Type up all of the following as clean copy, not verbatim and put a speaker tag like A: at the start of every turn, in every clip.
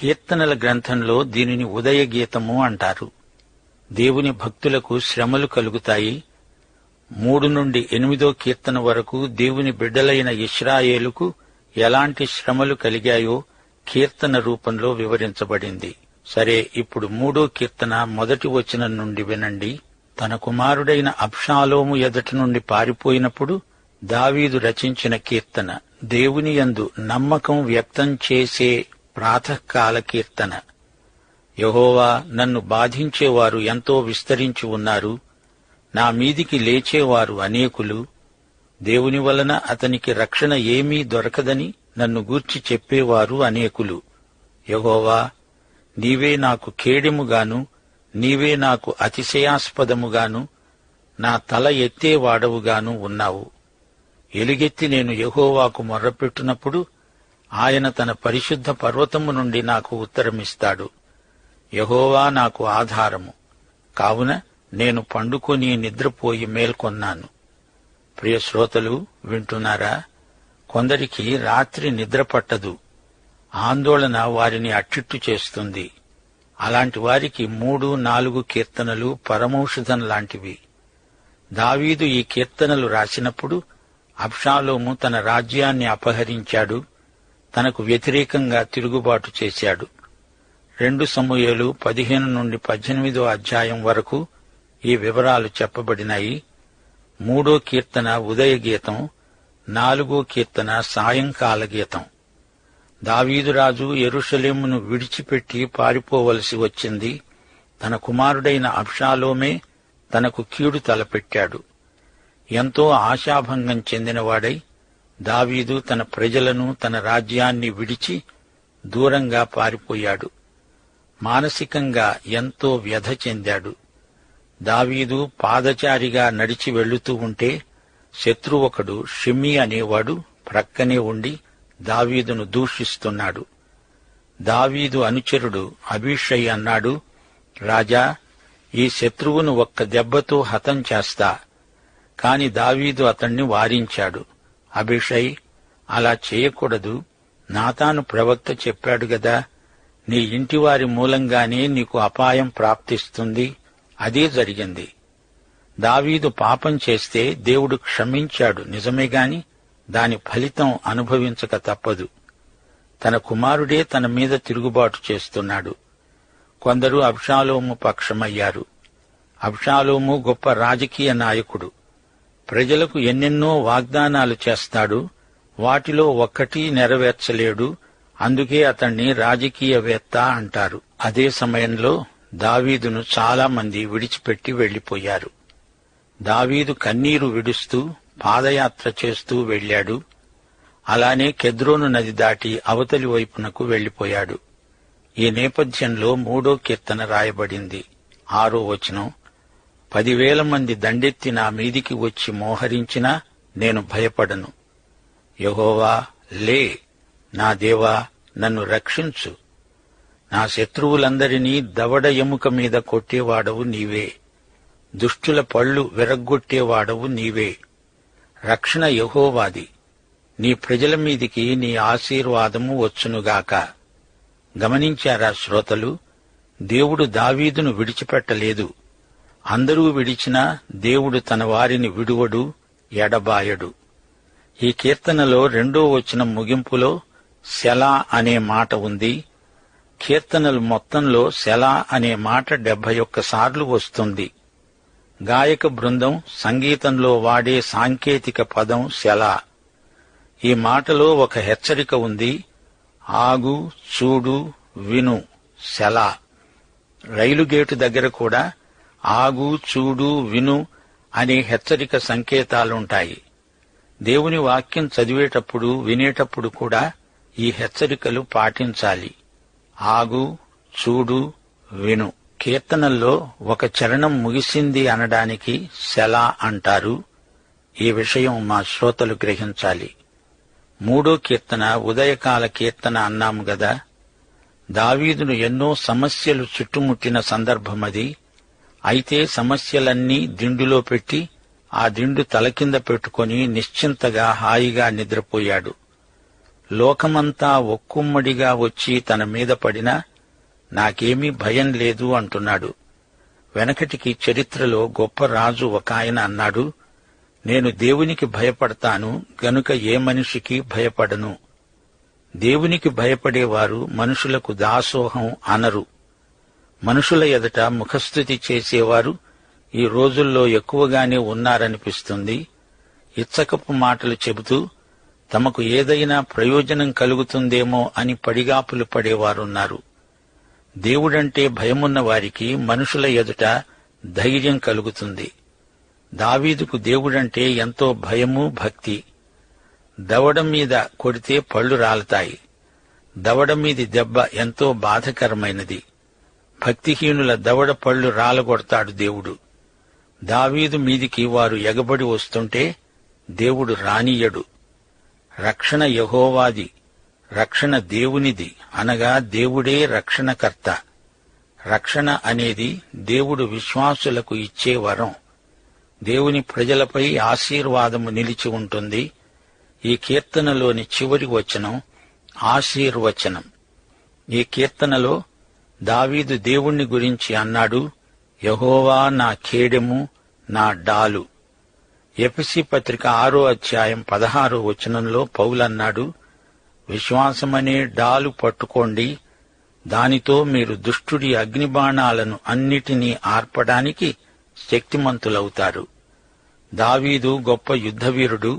A: కీర్తనల గ్రంథంలో దీనిని ఉదయ గీతము అంటారు. దేవుని భక్తులకు శ్రమలు కలుగుతాయి. 3 నుండి 8వ కీర్తన వరకు దేవుని బిడ్డలైన ఇశ్రాయేలుకు ఎలాంటి శ్రమలు కలిగాయో కీర్తన రూపంలో వివరించబడింది. సరే, ఇప్పుడు 3వ కీర్తన 1వ వచనం నుండి వినండి. తన కుమారుడైన అబ్షాలోము ఎదుట నుండి పారిపోయినప్పుడు దావీదు రచించిన కీర్తన. దేవుని యందు నమ్మకం వ్యక్తం చేసే ప్రాతకాల కీర్తన. యెహోవా, నన్ను బాధించేవారు ఎంతో విస్తరించి ఉన్నారు. నా మీదికి లేచేవారు అనేకులు. దేవుని వలన అతనికి రక్షణ ఏమీ దొరకదని నన్ను గూర్చి చెప్పేవారు అనేకులు. యెహోవా, నీవే నాకు కేడెముగాను, నీవే నాకు అతిశయాస్పదముగాను, నా తల ఎత్తేవాడవుగాను ఉన్నావు. ఎలుగెత్తి నేను యెహోవాకు మొర్రపెట్టినప్పుడు ఆయన తన పరిశుద్ధ పర్వతము నుండి నాకు ఉత్తరమిస్తాడు. యెహోవా నాకు ఆధారము కావున నేను పండుకొని నిద్రపోయి మేల్కొన్నాను. ప్రియ శ్రోతలు, వింటున్నారా? కొందరికి రాత్రి నిద్ర పట్టదు. ఆందోళన వారిని అట్టిట్టు చేస్తుంది. అలాంటి వారికి 3, 4 కీర్తనలు పరమౌషధం లాంటివి. దావీదు ఈ కీర్తనలు రాసినప్పుడు అబ్షాలోము తన రాజ్యాన్ని అపహరించాడు, తనకు వ్యతిరేకంగా తిరుగుబాటు చేశాడు. 2 సమూయేలు 15 నుండి 18వ అధ్యాయం వరకు ఈ వివరాలు చెప్పబడినాయి. 3వ కీర్తన ఉదయ గీతం, 4వ కీర్తన సాయంకాల గీతం. దావీదురాజు యెరూషలేమును విడిచిపెట్టి పారిపోవలసి వచ్చింది. తన కుమారుడైన అబ్షాలోమే తనకు కీడు తలపెట్టాడు. ఎంతో ఆశాభంగం చెందినవాడై దావీదు తన ప్రజలను, తన రాజ్యాన్ని విడిచి దూరంగా పారిపోయాడు. మానసికంగా ఎంతో వ్యధ చెందాడు. దావీదు పాదచారిగా నడిచి వెళ్లుతూ ఉంటే శత్రువొకడు షిమ్మీ అనేవాడు ప్రక్కనే ఉండి దావీదును దూషిస్తున్నాడు. దావీదు అనుచరుడు అబీషై అన్నాడు, రాజా, ఈ శత్రువును ఒక్క దెబ్బతో హతం చేస్తా. కాని దావీదు అతణ్ణి వారించాడు. అబీషై, అలా చేయకూడదు. నాతాను ప్రవక్త చెప్పాడు గదా, నీ ఇంటివారి మూలంగానే నీకు అపాయం ప్రాప్తిస్తుంది. అదే జరిగింది. దావీదు పాపం చేస్తే దేవుడు క్షమించాడు నిజమేగాని దాని ఫలితం అనుభవించక తప్పదు. తన కుమారుడే తన మీద తిరుగుబాటు చేస్తున్నాడు. కొందరు అబ్షాలోము పక్షమయ్యారు. అబ్షాలోము గొప్ప రాజకీయ నాయకుడు. ప్రజలకు ఎన్నెన్నో వాగ్దానాలు చేస్తాడు, వాటిలో ఒక్కటీ నెరవేర్చలేడు. అందుకే అతణ్ణి రాజకీయవేత్త అంటారు. అదే సమయంలో దావీదును చాలా మంది విడిచిపెట్టి వెళ్లిపోయారు. దావీదు కన్నీరు విడుస్తూ పాదయాత్ర చేస్తూ వెళ్లాడు. అలానే కెద్రోను నది దాటి అవతలి వైపునకు వెళ్లిపోయాడు. ఈ నేపథ్యంలో 3వ కీర్తన రాయబడింది. 6వ వచనం, 10,000 మంది దండెత్తి నా మీదికి వచ్చి మోహరించినా నేను భయపడను. యెహోవా, లే, నా దేవా, నన్ను రక్షించు. నా శత్రువులందరినీ దవడ ఎముక మీద కొట్టేవాడవు నీవే. దుష్టుల పళ్ళు విరగ్గొట్టేవాడవు నీవే. రక్షణ యెహోవాది. నీ ప్రజల మీదికి నీ ఆశీర్వాదము వచ్చునుగాక. గమనించారా శ్రోతలు? దేవుడు దావీదును విడిచిపెట్టలేదు. అందరూ విడిచినా దేవుడు తన వారిని విడువడు, ఎడబాయడు. ఈ కీర్తనలో 2వ వచనం ముగింపులో సెలా అనే మాట ఉంది. కీర్తనలు మొత్తంలో సెలా అనే మాట 71 సార్లు వస్తుంది. గాయక బృందం సంగీతంలో వాడే సాంకేతిక పదం సెలా. ఈ మాటలో ఒక హెచ్చరిక ఉంది. ఆగు, చూడు, విను, సెలా. రైలు గేటు దగ్గర కూడా ఆగు, చూడు, విను అనే హెచ్చరిక సంకేతాలుంటాయి. దేవుని వాక్యం చదివేటప్పుడు, వినేటప్పుడు కూడా ఈ హెచ్చరికలు పాటించాలి. ఆగు, చూడు, విను. కీర్తనల్లో ఒక చరణం ముగిసింది అనడానికి సెలా అంటారు. ఈ విషయం మా శ్రోతలు గ్రహించాలి. 3వ కీర్తన ఉదయకాల కీర్తన అన్నాము గదా. దావీదును ఎన్నో సమస్యలు చుట్టుముట్టిన సందర్భమది. అయితే సమస్యలన్నీ దిండులో పెట్టి ఆ దిండు తలకింద పెట్టుకుని నిశ్చింతగా హాయిగా నిద్రపోయాడు. లోకమంతా ఒక్కుమ్మడిగా వచ్చి తన మీద పడినా నాకేమీ భయం లేదు అంటున్నాడు. వెనకటికి చరిత్రలో గొప్ప రాజు ఒకాయన అన్నాడు, నేను దేవునికి భయపడతాను గనుక ఏ మనిషికి భయపడను. దేవునికి భయపడేవారు మనుషులకు దాసోహం అనరు. మనుషుల ఎదుట ముఖస్తుతి చేసేవారు ఈ రోజుల్లో ఎక్కువగానే ఉన్నారనిపిస్తుంది. ఇచ్చకపు మాటలు చెబుతూ తమకు ఏదైనా ప్రయోజనం కలుగుతుందేమో అని పడిగాపులు పడేవారున్నారు. దేవుడంటే భయమున్న వారికి మనుషుల ఎదుట ధైర్యం కలుగుతుంది. దావీదుకు దేవుడంటే ఎంతో భయము, భక్తి. దవడ మీద కొడితే పళ్ళు రాలతాయి. దవడ మీది దెబ్బ ఎంతో బాధకరమైనది. భక్తిహీనుల దవడ పళ్ళు రాలగొడతాడు దేవుడు. దావీదు మీదికి వారు ఎగబడి వస్తుంటే దేవుడు రానియ్యడు. రక్షణ యెహోవాది, రక్షణ దేవునిది, అనగా దేవుడే రక్షణకర్త. రక్షణ అనేది దేవుడు విశ్వాసులకు ఇచ్చే వరం. దేవుని ప్రజలపై ఆశీర్వాదము నిలిచి ఉంటుంది. ఈ కీర్తనలోని చివరి వచనం ఆశీర్వచనం. ఈ కీర్తనలో దావీదు దేవుణ్ణి గురించి అన్నాడు, యెహోవా నా ఖేడెము, నా డాలు. ఎఫెసీ పత్రిక 6వ అధ్యాయం 16వ వచనంలో పౌలన్నాడు, విశ్వాసమనే డాలు పట్టుకోండి, దానితో మీరు దుష్టుడి అగ్నిబాణాలను అన్నిటినీ ఆర్పడానికి శక్తిమంతులవుతారు. దావీదు గొప్ప యుద్ధవీరుడు.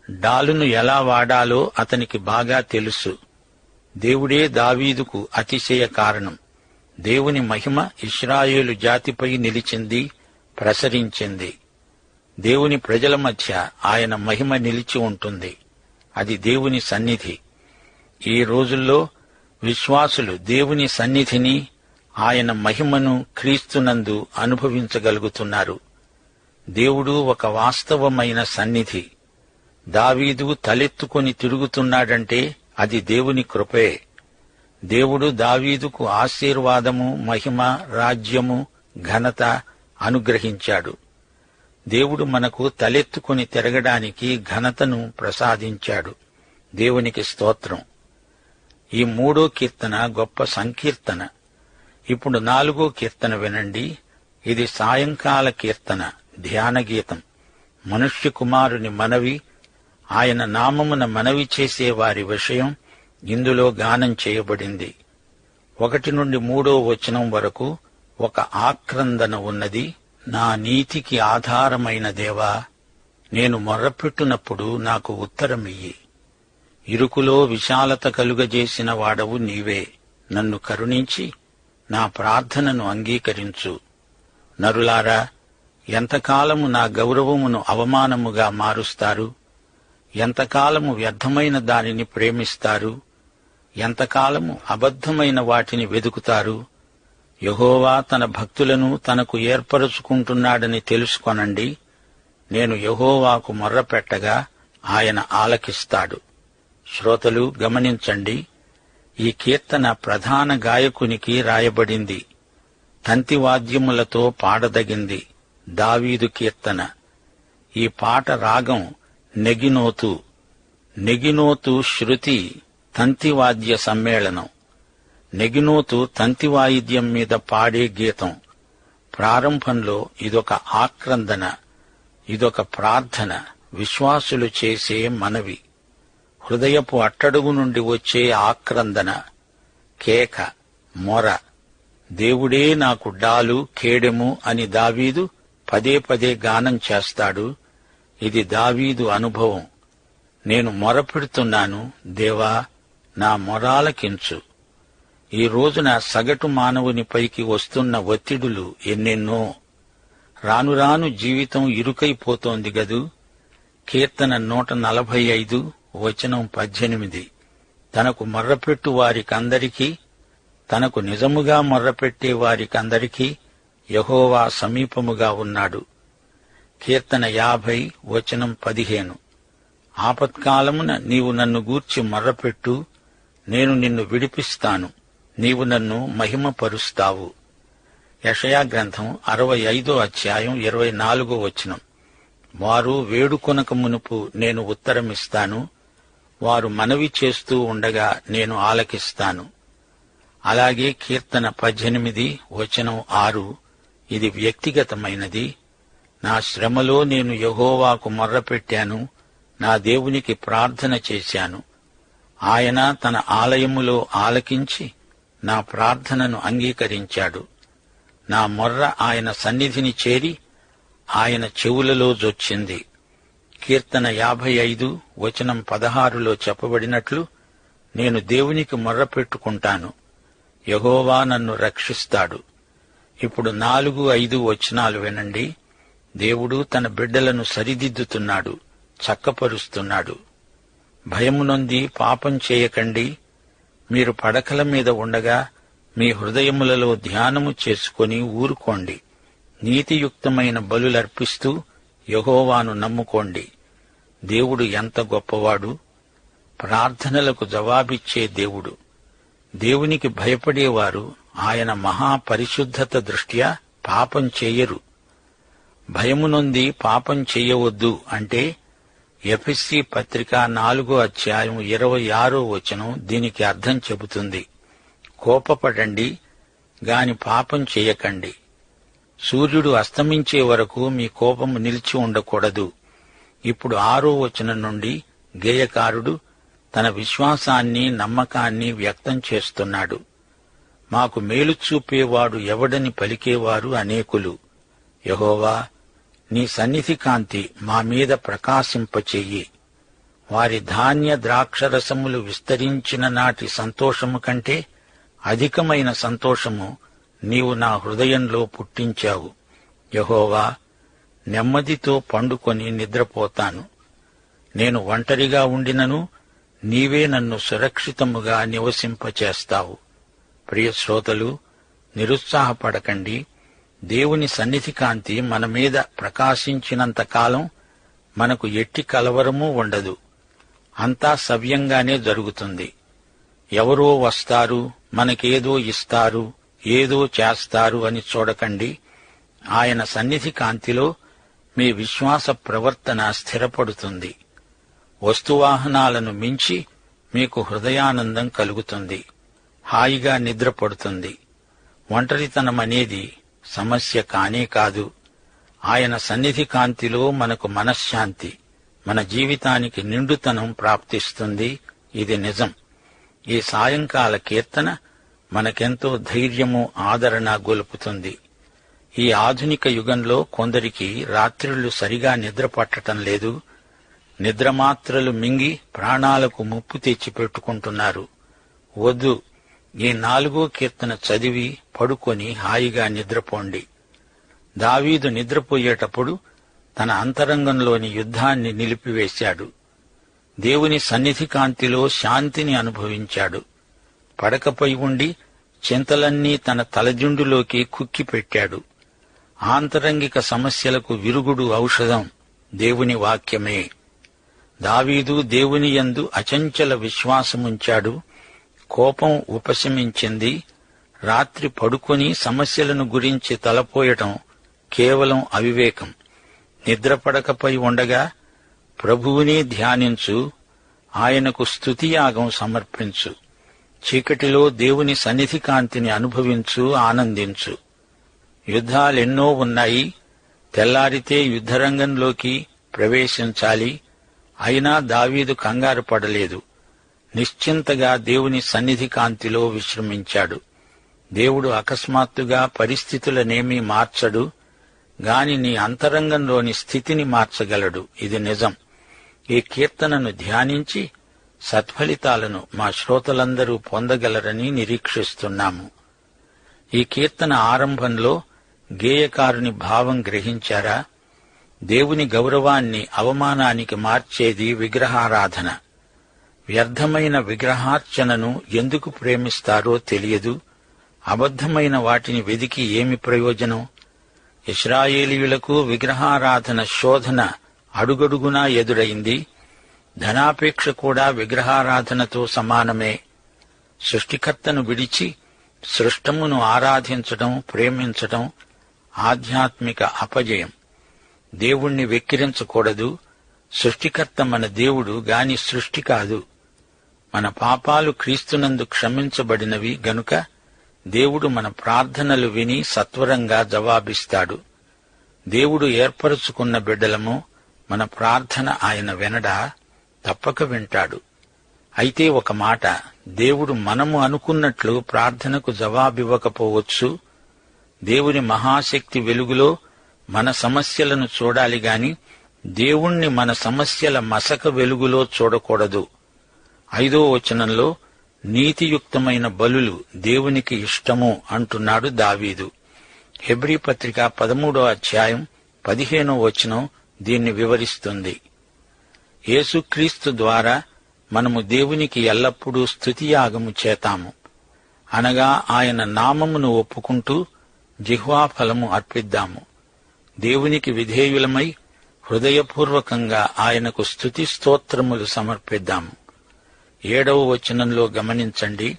A: డాలును ఎలా వాడాలో అతనికి బాగా తెలుసు. దేవుడే దావీదుకు అతిశయ కారణం. దేవుని మహిమ ఇశ్రాయేలు జాతిపై నిలిచింది, ప్రసరించింది. దేవుని ప్రజల మధ్య ఆయన మహిమ నిలిచి ఉంటుంది. అది దేవుని సన్నిధి. ఈ రోజుల్లో విశ్వాసులు దేవుని సన్నిధిని, ఆయన మహిమను క్రీస్తునందు అనుభవించగలుగుతున్నారు. దేవుడు ఒక వాస్తవమైన సన్నిధి. దావీదు తలెత్తుకొని తిరుగుతున్నాడంటే అది దేవుని కృపే. దేవుడు దావీదుకు ఆశీర్వాదము, మహిమ, రాజ్యము, ఘనత అనుగ్రహించాడు. దేవుడు మనకు తలెత్తుకొని తిరగడానికి ఘనతను ప్రసాదించాడు. దేవునికి స్తోత్రం. ఈ 3వ కీర్తన గొప్ప సంకీర్తన. ఇప్పుడు 4వ కీర్తన వినండి. ఇది సాయంకాల కీర్తన, ధ్యానగీతం. మనుష్య కుమారుని మనవి, ఆయన నామమున మనవి చేసే వారి విషయం ఇందులో గానం చేయబడింది. 1 నుండి 3వ వచనం వరకు ఒక ఆక్రందన ఉన్నది. నా నీతికి ఆధారమైన దేవా, నేను మొర్రపెట్టునప్పుడు నాకు ఉత్తరమియ్యి. ఇరుకులో విశాలత కలుగజేసిన వాడవు నీవే. నన్ను కరుణించి నా ప్రార్థనను అంగీకరించు. నరులారా, ఎంతకాలము నా గౌరవమును అవమానముగా మారుస్తారు? ఎంతకాలము వ్యర్థమైన దానిని ప్రేమిస్తారు? ఎంతకాలము అబద్ధమైన వాటిని వెదుకుతారు? యెహోవా తన భక్తులను తనకు ఏర్పరచుకుంటున్నాడని తెలుసుకొనండి. నేను యెహోవాకు మొర్రపెట్టగా ఆయన ఆలకిస్తాడు. శ్రోతలు గమనించండి. ఈ కీర్తన ప్రధాన గాయకునికి రాయబడింది. తంతివాద్యములతో పాడదగింది. దావీదు కీర్తన. ఈ పాట రాగం నెగినోతు. నెగినోతు శృతి తంతివాద్య సమ్మేళనం. నెగినోతు తంతివాయిద్యం మీద పాడే గీతం. ప్రారంభంలో ఇదొక ఆక్రందన, ఇదొక ప్రార్థన, విశ్వాసులు చేసే మనవి. హృదయపు అట్టడుగు నుండి వచ్చే ఆక్రందన, కేక, మొర. దేవుడే నాకు డాలు, ఖేడెము అని దావీదు పదే పదే గానం చేస్తాడు. ఇది దావీదు అనుభవం. నేను మొరపెడుతున్నాను, దేవా నా మొరాలకించు. ఈ రోజున సగటు మానవునిపైకి వస్తున్న ఒత్తిడులు ఎన్నెన్నో. రాను రాను జీవితం ఇరుకైపోతోంది గదూ. కీర్తన 145 వచనం 18. తనకు మొర్రపెట్టు వారికందరికీ, తనకు నిజముగా మొర్రపెట్టే వారికందరికీ యెహోవా సమీపముగా ఉన్నాడు. కీర్తన 50 వచనం 15. ఆపత్కాలమున నీవు నన్ను గూర్చి మొర్రపెట్టు, నేను నిన్ను విడిపిస్తాను, నీవు నన్ను మహిమపరుస్తావు. యెషయా గ్రంథం 65వ అధ్యాయం 24వ వచనం. వారు వేడుకొనక మునుపు నేను ఉత్తరమిస్తాను, వారు మనవి చేస్తూ ఉండగా నేను ఆలకిస్తాను. అలాగే కీర్తన 18 వచనం 6, ఇది వ్యక్తిగతమైనది. నా శ్రమలో నేను యెహోవాకు మొర్రపెట్టాను, నా దేవునికి ప్రార్థన చేశాను. ఆయన తన ఆలయములో ఆలకించి నా ప్రార్థనను అంగీకరించాడు. నా మొర్ర ఆయన సన్నిధిని చేరి ఆయన చెవులలో జొచ్చింది. కీర్తన 55 వచనం 16లో చెప్పబడినట్లు, నేను దేవునికి మొర్రపెట్టుకుంటాను, యెహోవా నన్ను రక్షిస్తాడు. ఇప్పుడు 4, 5 వచనాలు వినండి. దేవుడు తన బిడ్డలను సరిదిద్దుతున్నాడు, చక్కపరుస్తున్నాడు. భయము నొంది పాపం చేయకండి. మీరు పడకల మీద ఉండగా మీ హృదయములలో ధ్యానము చేసుకొని ఊరుకోండి. నీతియుక్తమైన బలులర్పిస్తూ యెహోవాను నమ్ముకోండి. దేవుడు ఎంత గొప్పవాడు! ప్రార్థనలకు జవాబిచ్చే దేవుడు. దేవునికి భయపడేవారు ఆయన మహాపరిశుద్ధత దృష్ట్యా పాపం చేయరు. భయము నొంది పాపం చెయ్యవద్దు అంటే ఎఫెసీ పత్రిక 4వ అధ్యాయం 26వ వచనం దీనికి అర్థం చెబుతుంది. కోపపడండి గాని పాపం చేయకండి. సూర్యుడు అస్తమించే వరకు మీ కోపము నిలిచి ఉండకూడదు. ఇప్పుడు 6వ వచనం నుండి గేయకారుడు తన విశ్వాసాన్ని, నమ్మకాన్ని వ్యక్తం చేస్తున్నాడు. మాకు మేలు చూపేవాడు ఎవడని పలికేవారు అనేకులు. యెహోవా, నీ సన్నిధి కాంతి మా మీద ప్రకాశింపచెయ్యి. వారి ధాన్య ద్రాక్షరసములు విస్తరించిన నాటి సంతోషము కంటే అధికమైన సంతోషము నీవు నా హృదయంలో పుట్టించావు. యెహోవా, నెమ్మదితో పండుకొని నిద్రపోతాను. నేను ఒంటరిగా ఉండినను నీవే నన్ను సురక్షితముగా నివసింపచేస్తావు. ప్రియ శ్రోతలు, నిరుత్సాహపడకండి. దేవుని సన్నిధి కాంతి మన మీద ప్రకాశించినంతకాలం మనకు ఎట్టి కలవరమూ ఉండదు. అంతా సవ్యంగానే జరుగుతుంది. ఎవరో వస్తారు, మనకేదో ఇస్తారు, ఏదో చేస్తారు అని చూడకండి. ఆయన సన్నిధి కాంతిలో మీ విశ్వాస ప్రవర్తన స్థిరపడుతుంది. వస్తువాహనాలను మించి మీకు హృదయానందం కలుగుతుంది. హాయిగా నిద్రపడుతుంది. ఒంటరితనమనేది సమస్య కానే కాదు. ఆయన సన్నిధి కాంతిలో మనకు మనశ్శాంతి, మన జీవితానికి నిండుతనం ప్రాప్తిస్తుంది. ఇది నిజం. ఈ సాయంకాల కీర్తన మనకెంతో ధైర్యము, ఆదరణ గొలుపుతుంది. ఈ ఆధునిక యుగంలో కొందరికి రాత్రిళ్లు సరిగా నిద్ర పట్టటం లేదు. నిద్రమాత్రలు మింగి ప్రాణాలకు ముప్పు తెచ్చిపెట్టుకుంటున్నారు. వద్దు, ఈ 4వ కీర్తన చదివి పడుకొని హాయిగా నిద్రపోండి. దావీదు నిద్రపోయేటప్పుడు తన అంతరంగంలోని యుద్ధాన్ని నిలిపివేశాడు. దేవుని సన్నిధి కాంతిలో శాంతిని అనుభవించాడు. పడకపై ఉండి చింతలన్నీ తన తలజుండులోకి కుక్కిపెట్టాడు. ఆంతరంగిక సమస్యలకు విరుగుడు ఔషధం దేవుని వాక్యమే. దావీదు దేవుని యందు అచంచల విశ్వాసముంచాడు. కోపం ఉపశమించింది. రాత్రి పడుకొని సమస్యలను గురించి తలపోయటం కేవలం అవివేకం. నిద్రపడకపై ఉండగా ప్రభువునే ధ్యానించు, ఆయనకు స్తుతియాగం సమర్పించు. చీకటిలో దేవుని సన్నిధి కాంతిని అనుభవించు, ఆనందించు. యుద్ధాలెన్నో ఉన్నాయి. తెల్లారితే యుద్ధరంగంలోకి ప్రవేశించాలి. అయినా దావీదు కంగారు పడలేదు. నిశ్చింతగా దేవుని సన్నిధి కాంతిలో విశ్రమించాడు. దేవుడు అకస్మాత్తుగా పరిస్థితులనేమీ మార్చడు, గాని నీ అంతరంగంలోని స్థితిని మార్చగలడు. ఇది నిజం. ఈ కీర్తనను ధ్యానించి సత్ఫలితాలను మా శ్రోతలందరూ పొందగలరని నిరీక్షిస్తున్నాము. ఈ కీర్తన ఆరంభంలో గేయకారుని భావం గ్రహించారా? దేవుని గౌరవాన్ని అవమానానికి మార్చేది విగ్రహారాధన. వ్యర్థమైన విగ్రహార్చనను ఎందుకు ప్రేమిస్తారో తెలియదు. అబద్ధమైన వాటిని వెదికి ఏమి ప్రయోజనం? ఇశ్రాయేలీయులకు విగ్రహారాధన శోధన అడుగడుగునా ఎదురైంది. ధనాపేక్ష కూడా విగ్రహారాధనతో సమానమే. సృష్టికర్తను విడిచి సృష్టమును ఆరాధించటం, ప్రేమించటం ఆధ్యాత్మిక అపజయం. దేవుణ్ణి వెక్కిరించకూడదు. సృష్టికర్త మన దేవుడు గాని సృష్టి కాదు. మన పాపాలు క్రీస్తునందు క్షమించబడినవి గనుక దేవుడు మన ప్రార్థనలు విని సత్వరంగా జవాబిస్తాడు. దేవుడు ఏర్పరచుకున్న బిడ్డలము, మన ప్రార్థన ఆయన వినడా? తప్పక వింటాడు. అయితే ఒక మాట, దేవుడు మనము అనుకున్నట్లు ప్రార్థనకు జవాబివ్వకపోవచ్చు. దేవుని మహాశక్తి వెలుగులో మన సమస్యలను చూడాలి గాని దేవుణ్ణి మన సమస్యల మసక వెలుగులో చూడకూడదు. 5వ వచనంలో నీతియుక్తమైన బలులు దేవునికి ఇష్టము అంటున్నాడు దావీదు. హెబ్రీ పత్రిక 13వ అధ్యాయం 15వ వచనం దీన్ని వివరిస్తుంది. యేసుక్రీస్తు ద్వారా మనము దేవునికి ఎల్లప్పుడూ స్తుతియాగము చేతాము. అనగా ఆయన నామమును ఒప్పుకుంటూ జిహ్వాఫలము అర్పిద్దాము. దేవునికి విధేయులమై హృదయపూర్వకంగా ఆయనకు స్తుతి స్తోత్రములు సమర్పిద్దాము. 7వ వచనంలో గమనించండి,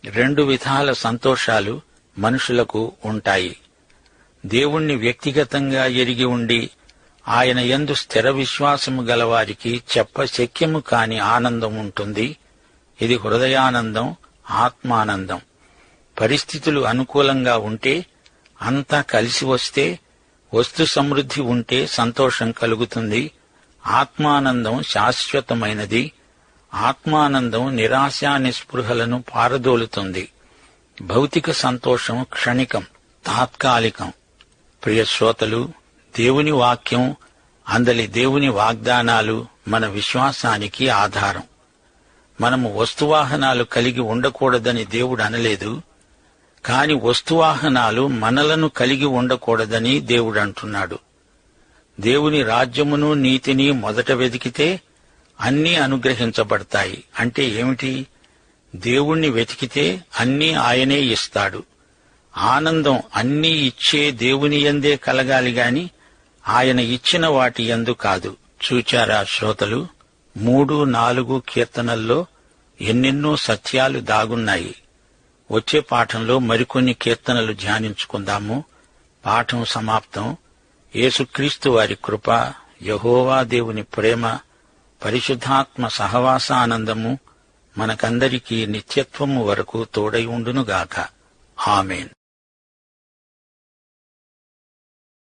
A: 2 విధాల సంతోషాలు మనుషులకు ఉంటాయి. దేవుణ్ణి వ్యక్తిగతంగా ఎరిగి ఉండి ఆయన యందు స్థిర విశ్వాసము గలవారికి చెప్పశక్యము కాని ఆనందం ఉంటుంది. ఇది హృదయానందం, ఆత్మానందం. పరిస్థితులు అనుకూలంగా ఉంటే, అంతా కలిసి వస్తే, వస్తు సమృద్ధి ఉంటే సంతోషం కలుగుతుంది. ఆత్మానందం శాశ్వతమైనది. ఆత్మానందం నిరాశా నిస్పృహలను పారదోలుతుంది. భౌతిక సంతోషం క్షణికం, తాత్కాలికం. ప్రియ శ్రోతలు, దేవుని వాక్యం, అందలి దేవుని వాగ్దానాలు మన విశ్వాసానికి ఆధారం. మనము వస్తువాహనాలు కలిగి ఉండకూడదని దేవుడు అనలేదు, కాని వస్తువాహనాలు మనలను కలిగి ఉండకూడదని దేవుడు అంటున్నాడు. దేవుని రాజ్యమును నీతిని మొదట వెతికితే అన్నీ అనుగ్రహించబడతాయి. అంటే ఏమిటి? దేవుణ్ణి వెతికితే అన్నీ ఆయనే ఇస్తాడు. ఆనందం అన్నీ ఇచ్చే దేవుని యందే కలగాలి గాని ఆయన ఇచ్చిన వాటి యందు కాదు. చూచారా శ్రోతలు, 3, 4 కీర్తనల్లో ఎన్నెన్నో సత్యాలు దాగున్నాయి. వచ్చే పాఠంలో మరికొన్ని కీర్తనలు ధ్యానించుకుందాము. పాఠం సమాప్తం. యేసుక్రీస్తు వారి కృప, యెహోవా దేవుని ప్రేమ, పరిశుద్ధాత్మ సహవాసానందము మనకందరికీ నిత్యత్వము వరకు తోడై ఉండునుగాక. ఆమేన్.